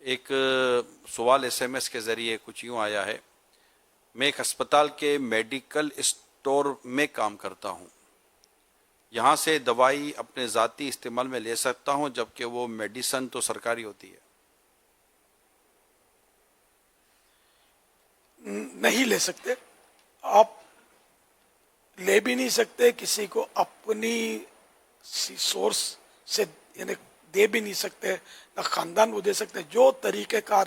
ایک سوال SMS کے ذریعے کچھ یوں آیا ہے، میں ایک اسپتال کے میڈیکل اسٹور میں کام کرتا ہوں، یہاں سے دوائی اپنے ذاتی استعمال میں لے سکتا ہوں جبکہ وہ میڈیسن تو سرکاری ہوتی ہے؟ نہیں لے سکتے، آپ لے بھی نہیں سکتے، کسی کو اپنی سورس سے یعنی دے بھی نہیں سکتے، نہ خاندان کو دے سکتے۔ جو طریقہ کار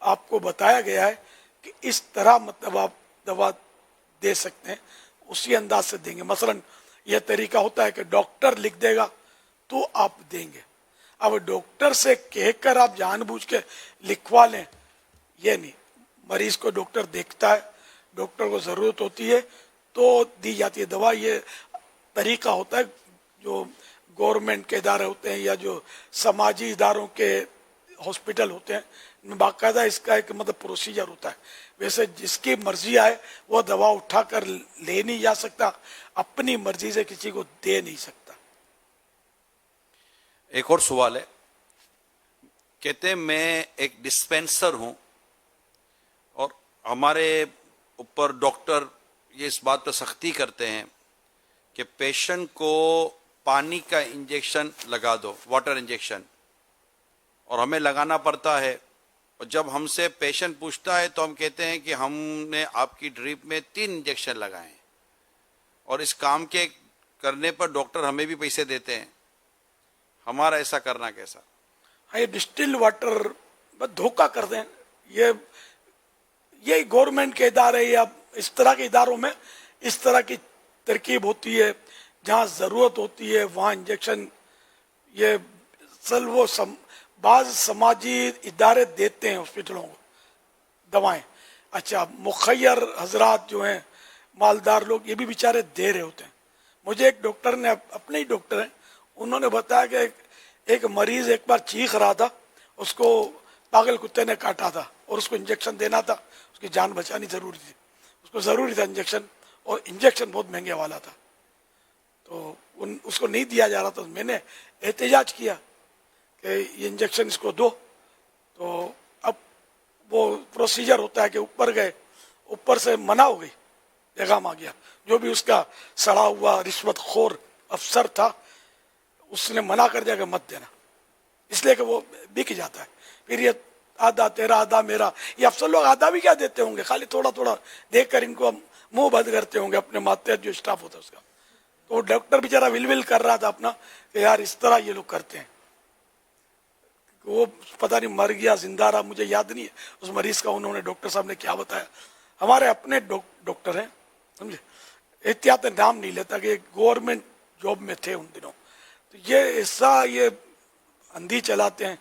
آپ کو بتایا گیا ہے کہ اس طرح مطلب آپ دوا دے سکتے ہیں، اسی انداز سے دیں گے۔ مثلا یہ طریقہ ہوتا ہے کہ ڈاکٹر لکھ دے گا تو آپ دیں گے، اب ڈاکٹر سے کہہ کر آپ جان بوجھ کے لکھوا لیں، یہ نہیں۔ مریض کو ڈاکٹر دیکھتا ہے، ڈاکٹر کو ضرورت ہوتی ہے تو دی جاتی ہے دوا۔ یہ طریقہ ہوتا ہے جو گورنمنٹ کے ادارے ہوتے ہیں یا جو سماجی اداروں کے ہاسپٹل ہوتے ہیں، باقاعدہ اس کا ایک مطلب پروسیجر ہوتا ہے۔ ویسے جس کی مرضی آئے وہ دوا اٹھا کر لے نہیں جا سکتا، اپنی مرضی سے کسی کو دے نہیں سکتا۔ ایک اور سوال ہے، کہتے ہیں میں ایک ڈسپینسر ہوں اور ہمارے اوپر ڈاکٹر یہ اس بات پہ سختی کرتے ہیں کہ پیشنٹ کو پانی کا انجیکشن لگا دو، واٹر انجیکشن، اور ہمیں لگانا پڑتا ہے، اور جب ہم سے پیشنٹ پوچھتا ہے تو ہم کہتے ہیں کہ ہم نے آپ کی ڈرپ میں 3 انجیکشن لگائے ہیں، اور اس کام کے کرنے پر ڈاکٹر ہمیں بھی پیسے دیتے ہیں، ہمارا ایسا کرنا کیسا؟ یہ ڈسٹل واٹر بس دھوکہ کر دیں۔ یہ گورنمنٹ کے ادارے یا اس طرح کے اداروں میں اس طرح کی ترکیب ہوتی ہے، جہاں ضرورت ہوتی ہے وہاں انجیکشن۔ یہ وہ بعض سماجی ادارے دیتے ہیں ہاسپٹلوں کو دوائیں، اچھا مخیر حضرات جو ہیں مالدار لوگ یہ بھی بیچارے دے رہے ہوتے ہیں۔ مجھے ایک ڈاکٹر نے، اپنے ہی ڈاکٹر ہیں، انہوں نے بتایا کہ ایک مریض ایک بار چیخ رہا تھا، اس کو پاگل کتے نے کاٹا تھا اور اس کو انجیکشن دینا تھا، اس کی جان بچانی ضروری تھی، اس کو ضروری تھا انجیکشن، اور انجیکشن بہت مہنگے والا تھا، تو اس کو نہیں دیا جا رہا تھا۔ میں نے احتجاج کیا کہ یہ انجیکشن اس کو دو، تو اب وہ پروسیجر ہوتا ہے کہ اوپر گئے، اوپر سے منع ہو گئی، پیغام آ گیا، جو بھی اس کا سڑا ہوا رشوت خور افسر تھا اس نے منع کر دیا کہ مت دینا، اس لیے کہ وہ بک جاتا ہے۔ پھر یہ آدھا تیرا آدھا میرا، یہ افسر لوگ آدھا بھی کیا دیتے ہوں گے، خالی تھوڑا تھوڑا دیکھ کر ان کو منہ بند کرتے ہوں گے اپنے ماتحت جو اسٹاف ہوتا ہے اس کا۔ تو ڈاکٹر بیچارہ ول ول کر رہا تھا اپنا کہ یار اس طرح یہ لوگ کرتے ہیں۔ وہ پتہ نہیں مر گیا زندہ رہا، مجھے یاد نہیں ہے اس مریض کا انہوں نے ڈاکٹر صاحب نے کیا بتایا۔ ہمارے اپنے ڈاکٹر ہیں، سمجھے، احتیاط نام نہیں لیتا کہ گورنمنٹ جاب میں تھے ان دنوں، تو یہ ایسا یہ اندھی چلاتے ہیں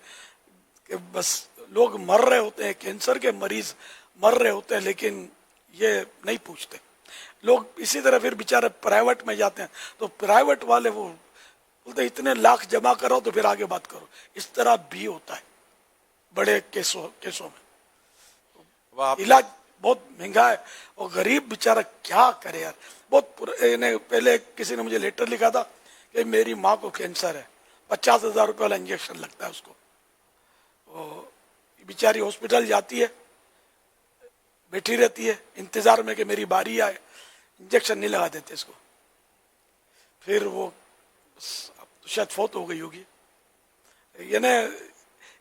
کہ بس لوگ مر رہے ہوتے ہیں، کینسر کے مریض مر رہے ہوتے ہیں، لیکن یہ نہیں پوچھتے لوگ۔ اسی طرح پھر بیچارے پرائیویٹ میں جاتے ہیں تو پرائیویٹ والے وہ بولتے اتنے لاکھ جمع کرو تو پھر آگے بات کرو۔ اس طرح بھی ہوتا ہے بڑے کیسوں میں، علاج بہت مہنگا ہے اور غریب بیچارہ کیا کرے یار۔ بہت پہلے کسی نے مجھے لیٹر لکھا تھا کہ میری ماں کو کینسر ہے، 50,000 روپے والا انجیکشن لگتا ہے اس کو، بیچاری ہاسپٹل جاتی ہے، بیٹھی رہتی ہے انتظار میں کہ میری باری آئے، انجیکشن نہیں لگا دیتے اس کو، پھر وہ شاید فوت ہو گئی ہوگی۔ یعنی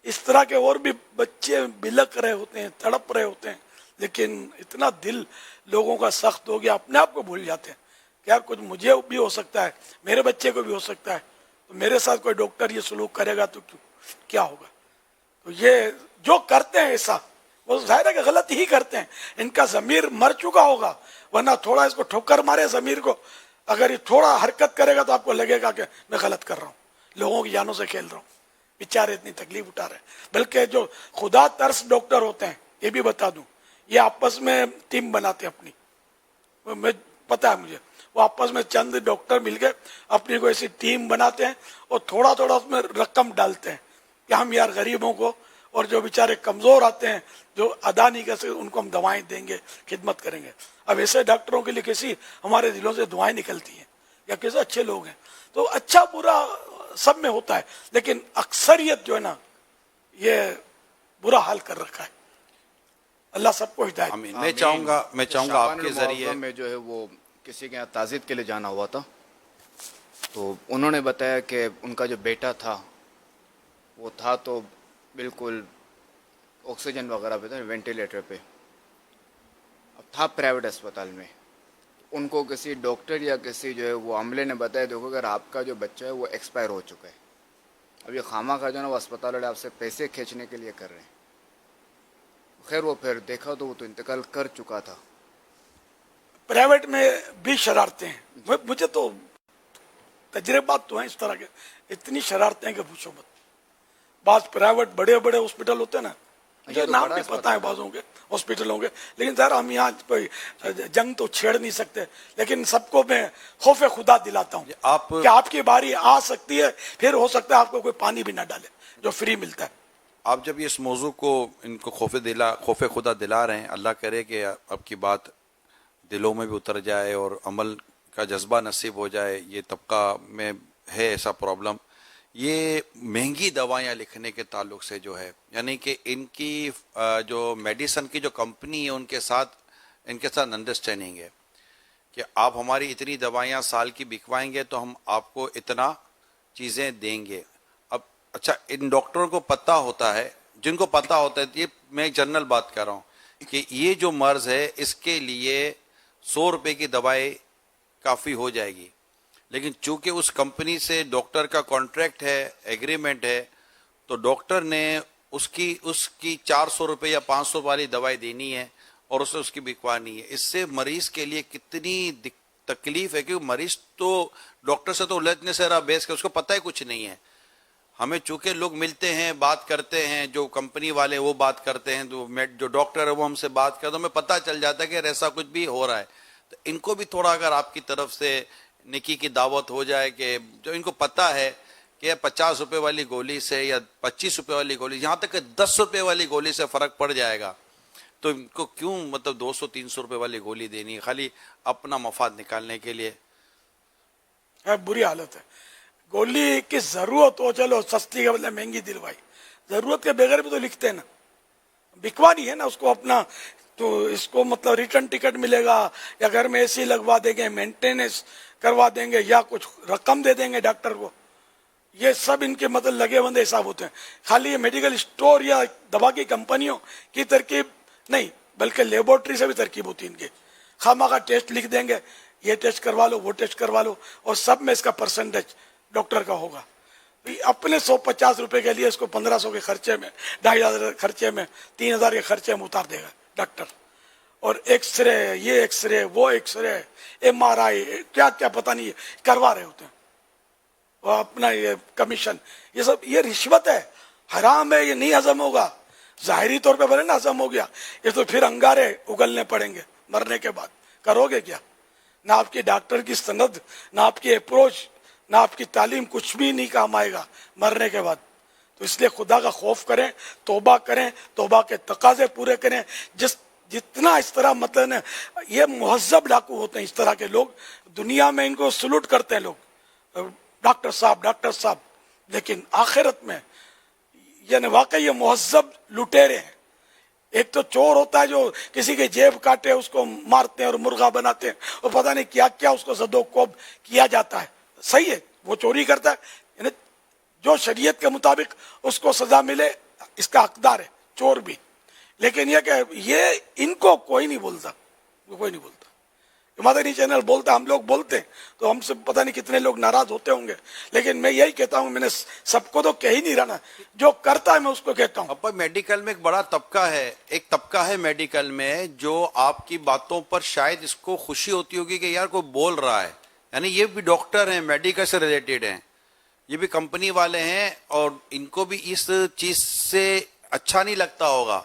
اس طرح کے اور بھی بچے بلک رہے ہوتے ہیں، تڑپ رہے ہوتے ہیں، لیکن اتنا دل لوگوں کا سخت ہو گیا، اپنے آپ کو بھول جاتے ہیں کہ یار کچھ مجھے بھی ہو سکتا ہے، میرے بچے کو بھی ہو سکتا ہے، تو میرے ساتھ کوئی ڈاکٹر یہ سلوک کرے گا تو کیا ہوگا۔ تو یہ جو کرتے ہیں ایسا وہ ظاہر ہے کہ غلط ہی کرتے ہیں، ان کا ضمیر مر چکا ہوگا، ورنہ تھوڑا اس کو ٹھوکر مارے ضمیر کو، اگر یہ تھوڑا حرکت کرے گا تو آپ کو لگے گا کہ میں غلط کر رہا ہوں، لوگوں کی جانوں سے کھیل رہا ہوں، بیچارے اتنی تکلیف اٹھا رہے ہیں۔ بلکہ جو خدا ترس ڈاکٹر ہوتے ہیں، یہ بھی بتا دوں، یہ آپس میں ٹیم بناتے ہیں اپنی، پتا ہے مجھے، وہ آپس میں چند ڈاکٹر مل کے اپنی کو ایسی ٹیم بناتے ہیں اور تھوڑا تھوڑا اس میں رقم ڈالتے ہیں کہ ہم یار غریبوں کو اور جو بیچارے کمزور آتے ہیں جو ادا نہیں کر سکتے ان کو ہم دوائیں دیں گے، خدمت کریں گے۔ اب ایسے ڈاکٹروں کے لیے کیسی ہمارے دلوں سے دعائیں نکلتی ہیں، یا کیسے اچھے لوگ ہیں۔ تو اچھا برا سب میں ہوتا ہے، لیکن اکثریت جو ہے نا یہ برا حال کر رکھا ہے. اللہ سب کو ہدایت. آمین. میں چاہوں گا آپ کے ذریعے شعبان میں جو ہے وہ کسی کے یہاں تعزیت کے لیے جانا ہوا تھا، تو انہوں نے بتایا کہ ان کا جو بیٹا تھا وہ تھا تو بالکل آکسیجن وغیرہ پہ تھا، وینٹیلیٹر پہ، اب تھا پرائیویٹ اسپتال میں. ان کو کسی ڈاکٹر یا کسی جو ہے وہ عملے نے بتایا دیکھو اگر آپ کا جو بچہ ہے وہ ایکسپائر ہو چکا ہے. اب یہ خامہ کا جو ہے نا وہ اسپتال والے آپ سے پیسے کھینچنے کے لیے کر رہے ہیں. خیر وہ پھر دیکھا تو وہ تو انتقال کر چکا تھا. پرائیویٹ میں بھی شرارتیں ہیں. مجھے تو تجربات تو ہیں اس طرح کے، اتنی شرارتیں ہیں کہ پوچھو مت. بعض پرائیویٹ بڑے بڑے ہاسپٹل ہوتے ہیں نا، مجھے تو نام بڑا بھی اسپتال پتا ہے بعضوں کے ہاسپٹلوں کے، لیکن ظاہر ہم یہاں کوئی جنگ تو چھیڑ نہیں سکتے. لیکن سب کو میں خوف خدا دلاتا ہوں کہ آپ کی باری آ سکتی ہے، پھر ہو سکتا ہے آپ کو کوئی پانی بھی نہ ڈالے جو فری ملتا ہے. آپ جب اس موضوع کو ان کو خوف خدا دلا رہے ہیں، اللہ کرے کہ اب کی بات دلوں میں بھی اتر جائے اور عمل کا جذبہ نصیب ہو جائے. یہ طبقہ میں ہے ایسا پرابلم. یہ مہنگی دوائیاں لکھنے کے تعلق سے جو ہے، یعنی کہ ان کی جو میڈیسن کی جو کمپنی ہے ان کے ساتھ انڈرسٹینڈنگ ہے کہ آپ ہماری اتنی دوائیاں سال کی بکوائیں گے تو ہم آپ کو اتنا چیزیں دیں گے. اب اچھا ان ڈاکٹروں کو پتہ ہوتا ہے، جن کو پتہ ہوتا ہے، یہ میں ایک جنرل بات کر رہا ہوں کہ یہ جو مرض ہے اس کے لیے 100 روپے کی دوائی کافی ہو جائے گی، لیکن چونکہ اس کمپنی سے ڈاکٹر کا کانٹریکٹ ہے، ایگریمنٹ ہے، تو ڈاکٹر نے اس کی 400 روپے یا 500 والی دوائی دینی ہے اور اسے اس کی بکوانی ہے. اس سے مریض کے لیے کتنی تکلیف ہے، کیونکہ مریض تو ڈاکٹر سے تو الجھنے سے رہا بیس کے اس کو پتہ ہی کچھ نہیں ہے. ہمیں چونکہ لوگ ملتے ہیں، بات کرتے ہیں، جو کمپنی والے وہ بات کرتے ہیں، جو ڈاکٹر ہے وہ ہم سے بات کرتے ہیں، ہمیں پتہ چل جاتا ہے کہ ایسا کچھ بھی ہو رہا ہے. تو ان کو بھی تھوڑا اگر آپ کی طرف سے نکی کی دعوت ہو جائے کہ جو ان کو پتہ ہے کہ 50 روپے والی گولی سے یا 25 روپے والی گولی، یہاں تک کہ 10 روپے والی گولی سے فرق پڑ جائے گا، تو ان کو کیوں 200-300 روپے والی گولی دینی خالی اپنا مفاد نکالنے کے لیے. بری حالت ہے. گولی کی ضرورت ہو چلو سستی کے بدلے مہنگی دلوائی، ضرورت کے بغیر بھی تو لکھتے ہیں نا، بکوانی ہے نا اس کو اپنا. تو اس کو مطلب ریٹرن ٹکٹ ملے گا یا گھر میں اے سی لگوا دیں گے، مینٹیننس کروا دیں گے یا کچھ رقم دے دیں گے ڈاکٹر کو. یہ سب ان کے مطلب لگے بندے حساب ہوتے ہیں. خالی یہ میڈیکل اسٹور یا دوا کی کمپنیوں کی ترکیب نہیں، بلکہ لیبورٹری سے بھی ترکیب ہوتی ہے ان کی. خامہ کا ٹیسٹ لکھ دیں گے، یہ ٹیسٹ کروا لو، وہ ٹیسٹ کروا لو، اور سب میں اس کا پرسنٹیج ڈاکٹر کا ہوگا. اپنے 150 روپے کے لیے اس کو 1500 کے خرچے میں، 2500 کے خرچے میں، 3000 کے خرچے میں اتار دے گا ڈاکٹر. اور ایکس رے، یہ ایکس رے، وہ ایکس رے، ایم آر آئی، کیا کیا پتہ نہیں کروا رہے ہوتے ہیں. اور اپنا یہ کمیشن، یہ سب یہ رشوت ہے، حرام ہے، یہ نہیں ہضم ہوگا. ظاہری طور پہ بولے نا ہضم ہو گیا، یہ تو پھر انگارے اگلنے پڑیں گے مرنے کے بعد. کرو گے کیا؟ نہ آپ کی ڈاکٹر کی سند، نہ آپ کی اپروچ، نہ آپ کی تعلیم، کچھ بھی نہیں کام آئے گا مرنے کے بعد. تو اس لیے خدا کا خوف کریں، توبہ کریں، توبہ کے تقاضے پورے کریں. جتنا اس طرح مطلب یہ مہذب ڈاکو ہوتے ہیں اس طرح کے لوگ، دنیا میں ان کو سلوٹ کرتے ہیں لوگ، ڈاکٹر صاحب ڈاکٹر صاحب، لیکن آخرت میں یعنی واقعی یہ مہذب لٹیرے ہیں. ایک تو چور ہوتا ہے جو کسی کے جیب کاٹے اس کو مارتے ہیں اور مرغا بناتے ہیں، اور پتہ نہیں کیا کیا اس کو زد و کوب کیا جاتا ہے. صحیح ہے وہ چوری کرتا ہے، یعنی جو شریعت کے مطابق اس کو سزا ملے اس کا حقدار ہے چور بھی. لیکن یہ کہ یہ ان کو کوئی نہیں بولتا، کوئی نہیں بولتا. مدنی چینل بولتا، ہم لوگ بولتے تو ہم سے پتہ نہیں کتنے لوگ ناراض ہوتے ہوں گے. لیکن میں یہی کہتا ہوں، میں نے سب کو تو کہہ ہی نہیں رہنا، جو کرتا ہے میں اس کو کہتا ہوں. اب میڈیکل میں ایک بڑا طبقہ ہے، ایک طبقہ ہے میڈیکل میں جو آپ کی باتوں پر شاید اس کو خوشی ہوتی ہوگی کہ یار کوئی بول رہا ہے، یعنی یہ بھی ڈاکٹر ہیں، میڈیکل سے ریلیٹڈ ہیں، یہ بھی کمپنی والے ہیں، اور ان کو بھی اس چیز سے اچھا نہیں لگتا ہوگا.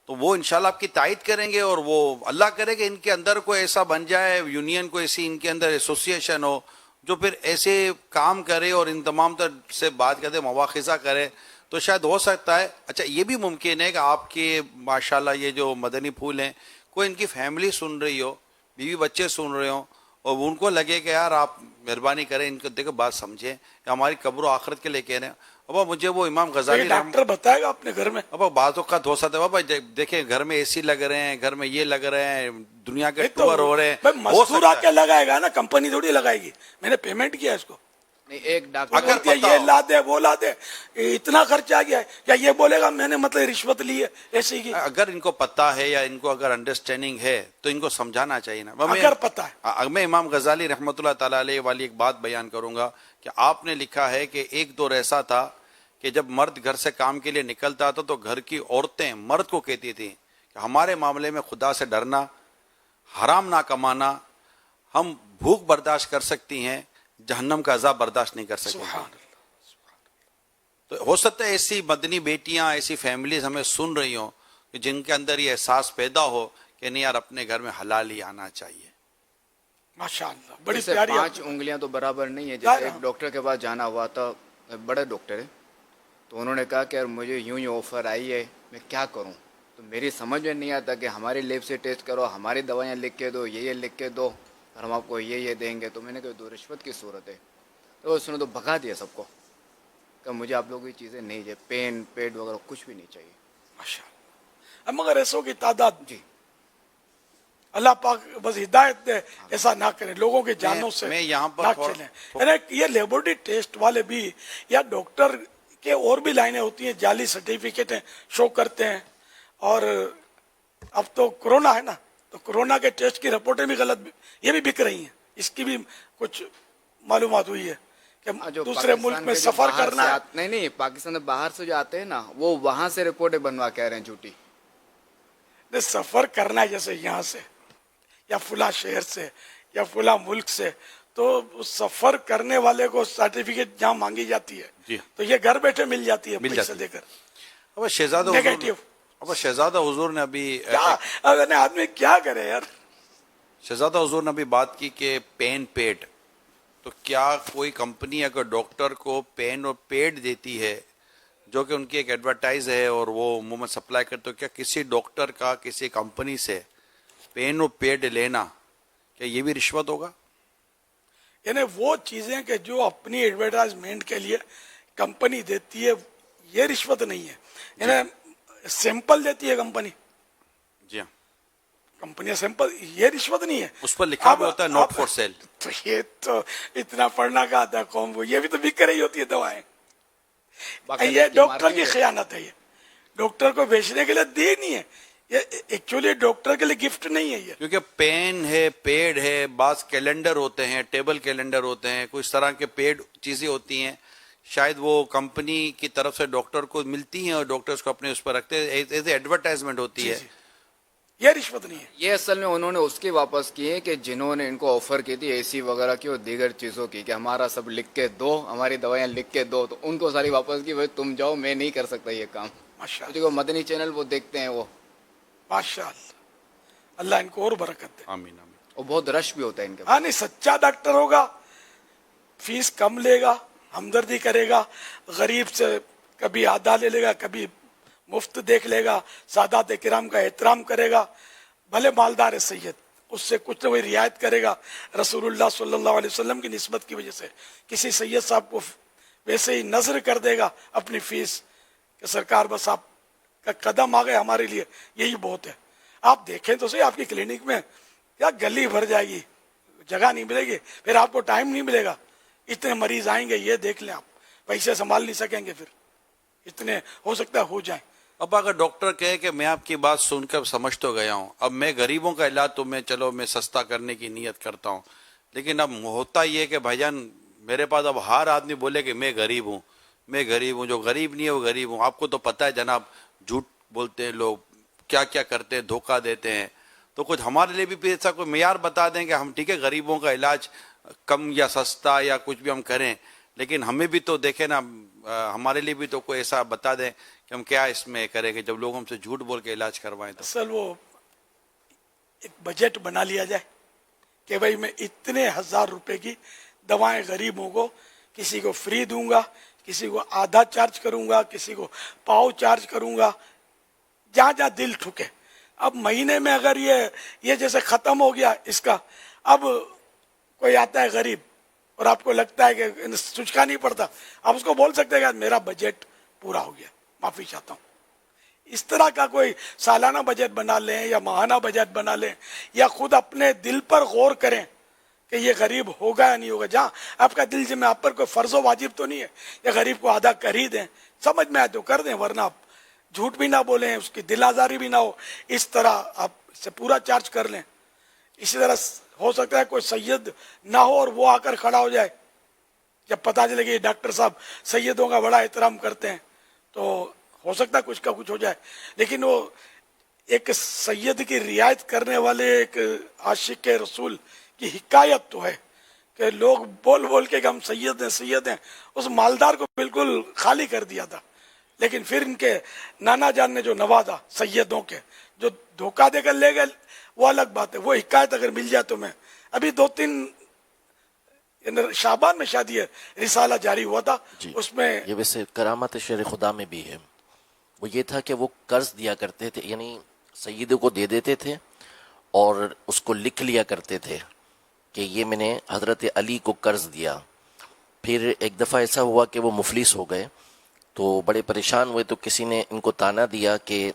تو وہ انشاءاللہ آپ کی تائید کریں گے، اور وہ اللہ کرے کہ ان کے اندر کوئی ایسا بن جائے یونین، کو ایسی ان کے اندر ایسوسیشن ہو جو پھر ایسے کام کرے اور ان تمام تر سے بات کرتے مواخذہ کرے. تو شاید ہو سکتا ہے. اچھا یہ بھی ممکن ہے کہ آپ کے ماشاءاللہ یہ جو مدنی پھول ہیں، کوئی ان کی فیملی سن رہی ہو، بیوی بچے سن رہے ہوں، اور ان کو لگے کہ یار آپ مہربانی کریں ان کو دیکھو بات سمجھیں، ہماری قبر و آخرت کے لیے کہہ رہے ہیں. ابا مجھے وہ امام تو یہ غزالی ڈاکٹر بتائے گا اپنے گھر میں. ابا بعض اوقات ہو سکتا ہے بابا دیکھیں گھر میں اے سی لگ رہے ہیں, گھر میں یہ لگ رہے ہیں, دنیا کے نہیں تو ٹور ہو رہے ہیں, بھائی ہو مزدور آ سکتا کے لگائے گا نا, کمپنی تھوڑی لگائے گی. میں نے پیمنٹ کیا اس کو, نہیں ایک ڈاکٹر اگر بولتی ہے پتہ یہ ہو- لا دے وہ لا دے, اتنا خرچ آ گیا ہے, یا یہ بولے گا میں نے مطلب رشوت لی ہے ایسی کی. اگر ان کو پتہ ہے یا ان کو اگر انڈرسٹینڈنگ ہے تو ان کو سمجھانا چاہیے نا. اگر پتہ ہے میں امام غزالی رحمۃ اللہ تعالیٰ علیہ والی ایک بات بیان کروں گا کہ آپ نے لکھا ہے کہ ایک دور ایسا تھا کہ جب مرد گھر سے کام کے لیے نکلتا تھا تو گھر کی عورتیں مرد کو کہتی تھیں کہ ہمارے معاملے میں خدا سے ڈرنا, حرام نہ کمانا, ہم بھوک برداشت کر سکتی ہیں, جہنم کا عذاب برداشت نہیں کر سکیں گے. سبحان اللہ. تو ہو سکتا ہے ایسی مدنی بیٹیاں, ایسی فیملیز ہمیں سن رہی ہوں کہ جن کے اندر یہ احساس پیدا ہو کہ نہیں یار اپنے گھر میں حلال ہی آنا چاہیے. ماشاء اللہ بڑی جیسے پیاری 5 انگلیاں تو برابر نہیں ہے. ظاہر جیسے ہے. ایک ڈاکٹر کے پاس جانا ہوا تھا, بڑے ڈاکٹر ہے, تو انہوں نے کہا کہ یار مجھے یوں آفر آئی ہے, میں کیا کروں. تو میری سمجھ میں نہیں آتا کہ ہماری لیب سے ٹیسٹ کرو, ہماری دوائیاں لکھ کے دو, یہ لکھ کے دو, اور ہم آپ کو یہ دیں گے. تو میں نے کہا دو رشوت کی صورت ہے. تو اس نے تو بھگا دیا سب کو کہ مجھے آپ لوگوں کی چیزیں نہیں چاہیے, پین پیڈ وغیرہ کچھ بھی نہیں چاہیے. ماشاء اللہ. اب مگر ایسوں کی تعداد, جی اللہ پاک بس ہدایت دے, ایسا نہ کریں, لوگوں کی جانوں سے میں یہاں پر نہ تھوڑا- چلیں. یعنی یہ لیبورٹری ٹیسٹ والے بھی یا ڈاکٹر کے اور بھی لائنیں ہوتی ہیں, جعلی سرٹیفکیٹ شو کرتے ہیں. اور اب تو کرونا ہے نا, تو کرونا کے ٹیسٹ کی رپورٹیں بھی غلط یہ بھی بک رہی ہیں. اس کی بھی کچھ معلومات ہوئی ہے کہ جو دوسرے ملک پاکستان میں کے جو سفر باہر کرنا سے ہے. نہیں پاکستان میں باہر سے جو آتے ہیں نا, وہ وہاں سے رپورٹیں بنوا کے آ رہے ہیں جھوٹی. سفر کرنا ہے جیسے یہاں سے یا فلاں شہر سے یا فلاں ملک سے, تو سفر کرنے والے کو سرٹیفکیٹ جہاں مانگی جاتی ہے جی تو یہ گھر بیٹھے مل جاتی ہے مل پیسے جاتی دے ہے. کر. اب شہزادہ نیگیٹو. اب شہزادہ حضور نے ابھی کیا اب یعنی آدمی کیا کرے یار. شہزادہ حضور نے ابھی بات کی کہ پین پیڈ, تو کیا کوئی کمپنی اگر ڈاکٹر کو پین اور پیڈ دیتی ہے جو کہ ان کی ایک ایڈورٹائز ہے اور وہ منہ میں سپلائی کرتے, تو کیا کسی ڈاکٹر کا کسی کمپنی سے پین اور پیڈ لینا کیا یہ بھی رشوت ہوگا؟ یعنی وہ چیزیں کہ جو اپنی ایڈورٹائزمنٹ کے لیے کمپنی دیتی ہے یہ رشوت نہیں ہے. یعنی سیمپل دیتی ہے کمپنی, جی ہاں, کمپنیاں سیمپل, یہ رشوت نہیں ہے. اس پر لکھا اب- بھی ہوتا ہے نوٹ اب- فار سیل. تو یہ تو اتنا پڑھنا کا آتا ہے قوم کو, یہ بھی تو بک رہی ہوتی ہے دوائیں. باقاعدہ یہ اس کی ڈاکٹر کی مارکیٹ ہے. خیانت ہے. یہ ڈاکٹر کو بیچنے کے لیے دی نہیں ہے, یہ ایکچولی ڈاکٹر کے لیے گفٹ نہیں ہے. یہ کیونکہ پین ہے, پیڈ ہے, بعض کیلنڈر ہوتے ہیں, ٹیبل کیلنڈر ہوتے ہیں, کچھ طرح کے پیڈ چیزیں ہوتی ہیں, شاید وہ کمپنی کی طرف سے ڈاکٹر کو ملتی ہیں اور ڈاکٹر اس کو اپنے اس پر رکھتے ہیں, ایز اے ایڈورٹائزمنٹ ہوتی ہے. جی. یہ رشوت نہیں ہے. یہ اصل میں انہوں نے اس کی واپس کی ہے کہ جنہوں نے ان کو آفر کی تھی اے سی وغیرہ کی اور دیگر چیزوں کی کہ ہمارا سب لکھ کے دو, ہماری دوائیاں لکھ کے دو, تو ان کو ساری واپس کی, بھائی تم جاؤ, میں نہیں کر سکتا یہ کام. ماشاء اللہ. جو مدنی چینل وہ دیکھتے ہیں وہ, ماشاء اللہ, اللہ ان کو اور برکت دے. آمین آمین. وہ بہت رش بھی ہوتا ہے ان کے پاس. ہاں نہیں, سچا ڈاکٹر ہوگا, فیس کم لے گا, ہمدردی کرے گا, غریب سے کبھی آدھا لے لے گا, کبھی مفت دیکھ لے گا, سادات کرام کا احترام کرے گا, بھلے مالدار ہے سید, اس سے کچھ نہ کوئی رعایت کرے گا. رسول اللہ صلی اللہ علیہ وسلم کی نسبت کی وجہ سے کسی سید صاحب کو ویسے ہی نظر کر دے گا اپنی فیس کہ سرکار بس آپ کا قدم آ گئے ہمارے لیے, یہی بہت ہے. آپ دیکھیں تو صحیح, آپ کی کلینک میں کیا گلی بھر جائے گی, جگہ نہیں ملے گی, پھر آپ کو ٹائم نہیں ملے گا, اتنے مریض آئیں گے, یہ دیکھ لیں آپ, پیسے سنبھال نہیں سکیں گے, پھر اتنے ہو سکتا ہے ہو جائیں. اب اگر ڈاکٹر کہے کہ میں آپ کی بات سن کر سمجھ تو گیا ہوں, اب میں غریبوں کا علاج تو میں چلو میں سستا کرنے کی نیت کرتا ہوں, لیکن اب ہوتا یہ کہ بھائی جان میرے پاس اب ہر آدمی بولے کہ میں غریب ہوں, میں غریب ہوں, جو غریب نہیں ہے وہ غریب ہوں. آپ کو تو پتہ ہے جناب, جھوٹ بولتے ہیں لوگ, کیا کیا کرتے ہیں, دھوکہ دیتے ہیں. تو کچھ ہمارے لیے بھی ایسا کوئی معیار بتا دیں کہ ہم ٹھیک ہے غریبوں کا علاج کم یا سستا یا کچھ بھی ہم کریں, لیکن ہمیں بھی تو دیکھیں نا, ہمارے لیے بھی تو کوئی ایسا بتا دیں کہ ہم کیا اس میں کریں گے جب لوگ ہم سے جھوٹ بول کے علاج کروائیں. تو اصل وہ ایک بجٹ بنا لیا جائے کہ بھائی میں اتنے 1000 روپے کی دوائیں غریبوں کو, کسی کو فری دوں گا, کسی کو آدھا چارج کروں گا, کسی کو پاؤ چارج کروں گا, جہاں جہاں دل ٹھکے. اب مہینے میں اگر یہ جیسے ختم ہو گیا اس کا, اب کوئی آتا ہے غریب, اور آپ کو لگتا ہے کہ سوچنا نہیں پڑتا, آپ اس کو بول سکتے ہیں کہ میرا بجٹ پورا ہو گیا, معافی چاہتا ہوں. اس طرح کا کوئی سالانہ بجٹ بنا لیں یا ماہانہ بجٹ بنا لیں, یا خود اپنے دل پر غور کریں کہ یہ غریب ہوگا یا نہیں ہوگا. جہاں آپ کا دل میں آپ پر کوئی فرض و واجب تو نہیں ہے, یا غریب کو آدھا کر ہی دیں, سمجھ میں آئے تو کر دیں, ورنہ آپ جھوٹ بھی نہ بولیں, اس کی دل آزاری بھی نہ ہو, اس طرح آپ سے پورا چارج کر لیں. اسی طرح ہو سکتا ہے کوئی سید نہ ہو اور وہ آ کر کھڑا ہو جائے, جب پتا چلے کہ یہ ڈاکٹر صاحب سیدوں کا بڑا احترام کرتے ہیں تو ہو سکتا ہے کچھ کا کچھ ہو جائے. لیکن وہ ایک سید کی رعایت کرنے والے ایک عاشق رسول کی حکایت تو ہے کہ لوگ بول بول کے کہ ہم سید ہیں سید ہیں, اس مالدار کو بالکل خالی کر دیا تھا. لیکن پھر ان کے نانا جان نے جو نوازا سیدوں کے, جو دھوکہ دے کر لے گئے وہ الگ بات ہے. وہ حکایت اگر مل جائے تو میں ابھی 2-3 شعبان میں شادی ہے رسالہ جاری ہوا تھا, اس میں یہ ویسے کرامت شیر خدا میں بھی ہے. وہ یہ تھا کہ وہ قرض دیا کرتے تھے, یعنی سیدوں کو دے دیتے تھے اور اس کو لکھ لیا کرتے تھے کہ یہ میں نے حضرت علی کو قرض دیا. پھر ایک دفعہ ایسا ہوا کہ وہ مفلس ہو گئے تو بڑے پریشان ہوئے, تو کسی نے ان کو تانا دیا کہ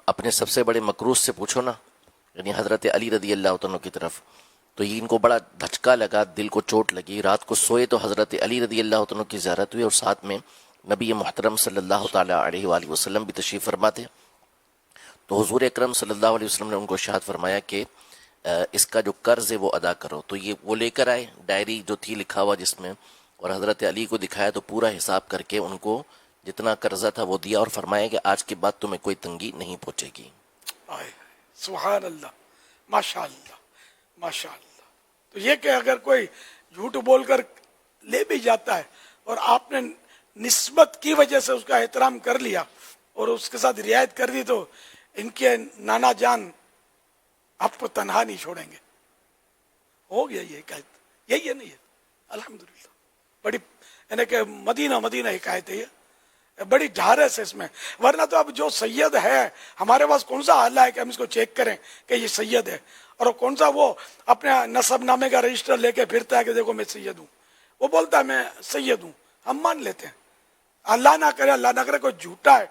اپنے سب سے بڑے مکروس سے پوچھو نا, یعنی حضرت علی رضی اللہ عنہ کی طرف. تو یہ ان کو بڑا دھچکا لگا, دل کو چوٹ لگی. رات کو سوئے تو حضرت علی رضی اللہ عنہ کی زیارت ہوئی اور ساتھ میں نبی محترم صلی اللہ تعالیٰ علیہ وآلہ وسلم بھی تشریف فرما تھے. تو حضور اکرم صلی اللہ علیہ وسلم نے ان کو ارشاد فرمایا کہ اس کا جو قرض ہے وہ ادا کرو. تو یہ وہ لے کر آئے ڈائری جو تھی لکھا ہوا جس میں, اور حضرت علی کو دکھایا تو پورا حساب کر کے ان کو جتنا قرضہ تھا وہ دیا, اور فرمایا کہ آج کے بعد تمہیں کوئی تنگی نہیں پہنچے گی. سبحان اللہ, ماشاء اللہ ماشاء اللہ. تو یہ کہ اگر کوئی جھوٹ بول کر لے بھی جاتا ہے اور آپ نے نسبت کی وجہ سے اس کا احترام کر لیا اور اس کے ساتھ رعایت کر دی, تو ان کے نانا جان آپ کو تنہا نہیں چھوڑیں گے. ہو گیا یہ حکایت, یہی ہے نہیں ہے الحمدللہ. بڑی یعنی کہ مدینہ حکایت ہے یہ, بڑی ڈھارس ہے اس میں. ورنہ تو اب جو سید ہے ہمارے پاس کون سا آلہ ہے کہ ہم اس کو چیک کریں کہ یہ سید ہے, اور کون سا وہ اپنے نسب نامے کا رجسٹر لے کے پھرتا ہے کہ دیکھو میں سید ہوں. وہ بولتا ہے میں سید ہوں, ہم مان لیتے ہیں. اللہ نہ کرے کوئی جھوٹا ہے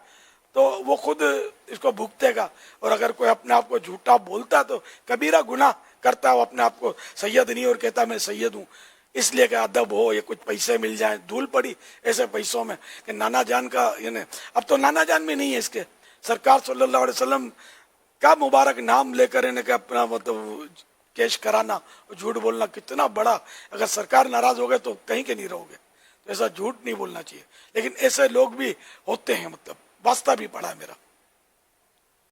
تو وہ خود اس کو بھگتے گا. اور اگر کوئی اپنے آپ کو جھوٹا بولتا ہے تو کبیرہ گناہ کرتا ہے, وہ اپنے آپ کو سید نہیں اور کہتا میں سید ہوں. اس لیے کہ ادب ہو, یہ کچھ پیسے مل جائیں, دھول پڑی ایسے پیسوں میں کہ نانا جان کا, یعنی اب تو نانا جان بھی نہیں ہے اس کے, سرکار صلی اللہ علیہ وسلم کا مبارک نام لے کر انہیں کہ اپنا مطلب کیش کرانا اور جھوٹ بولنا کتنا بڑا. اگر سرکار ناراض ہو گئے تو کہیں کے نہیں رہو گے. تو ایسا جھوٹ نہیں بولنا چاہیے. لیکن ایسے لوگ بھی ہوتے ہیں, مطلب واسطہ بھی پڑا ہے میرا.